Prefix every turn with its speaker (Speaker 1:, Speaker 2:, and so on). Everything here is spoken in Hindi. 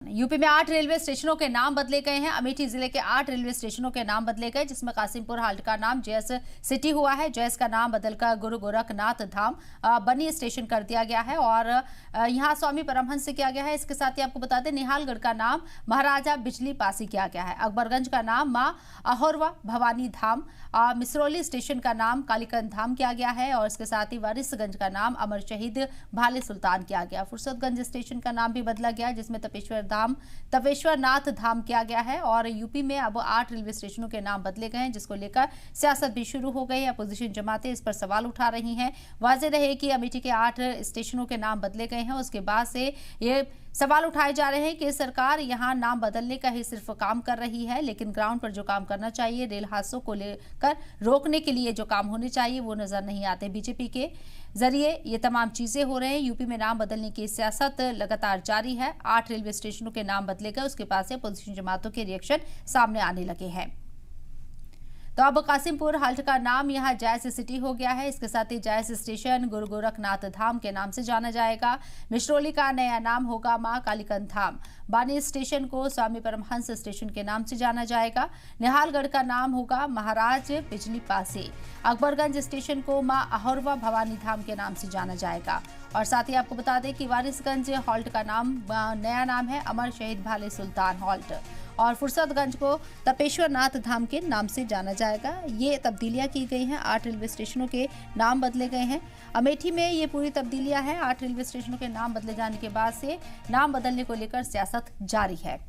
Speaker 1: यूपी में 8 रेलवे स्टेशनों के नाम बदले गए हैं। अमेठी जिले के 8 रेलवे स्टेशनों के नाम बदले गए, जिसमें कासिमपुर हाल्ट का नाम जेएस सिटी हुआ है। जेएस का नाम बदलकर गुरु गोरखनाथ धाम बनी स्टेशन कर दिया गया है और यहां स्वामी परमहंस से किया गया है। इसके साथ ही आपको बता दें, निहालगढ़ का नाम महाराजा बिजली पासी किया गया है। अकबरगंज का नाम मां अहोरवा भवानी धाम, मिसरौली स्टेशन का नाम कालीकंद धाम किया गया है और इसके साथ ही वारिसगंज का नाम अमर शहीद भाले सुल्तान किया गया। फुरसतगंज स्टेशन का नाम भी बदला गया, जिसमें तपेश्वर नाथ धाम किया गया है। और यूपी में अब 8 रेलवे स्टेशनों के नाम बदले गए हैं, जिसको लेकर सियासत भी शुरू हो गई है। अपोजिशन जमातें इस पर सवाल उठा रही हैं। वाज़ेह रहे कि अमेठी के 8 स्टेशनों के नाम बदले गए हैं, उसके बाद से ये सवाल उठाए जा रहे हैं कि सरकार यहां नाम बदलने का ही सिर्फ काम कर रही है, लेकिन ग्राउंड पर जो काम करना चाहिए, रेल हादसों को लेकर रोकने के लिए जो काम होने चाहिए, वो नजर नहीं आते। बीजेपी के जरिए ये तमाम चीजें हो रहे हैं। यूपी में नाम बदलने की सियासत लगातार जारी है। 8 रेलवे स्टेशनों के नाम बदले गए, उसके पास से अपोजिशन जमातों के रिएक्शन सामने आने लगे हैं। तो अब कासिमपुर हाल्ट का नाम यहां जैस सिटी हो गया है। इसके साथ ही जैस स्टेशन गुरु गोरखनाथ धाम के नाम से जाना जाएगा। मिसरौली का नया नाम होगा मां कालीकंद धाम। बानी स्टेशन को स्वामी परमहंस स्टेशन के नाम से जाना जाएगा। निहालगढ़ का नाम होगा महाराज बिजली पासी। अकबरगंज स्टेशन को मां अहोरवा भवानी धाम के नाम से जाना जाएगा। और साथ ही आपको बता दें कि वारिसगंज हॉल्ट का नया नाम है अमर शहीद भाले सुल्तान हॉल्ट। और फुरसतगंज को तपेश्वर नाथ धाम के नाम से जाना जाएगा। ये तब्दीलियां की गई हैं, 8 रेलवे स्टेशनों के नाम बदले गए हैं। अमेठी में ये पूरी तब्दीलियां हैं। 8 रेलवे स्टेशनों के नाम बदले जाने के बाद से नाम बदलने को लेकर सियासत जारी है।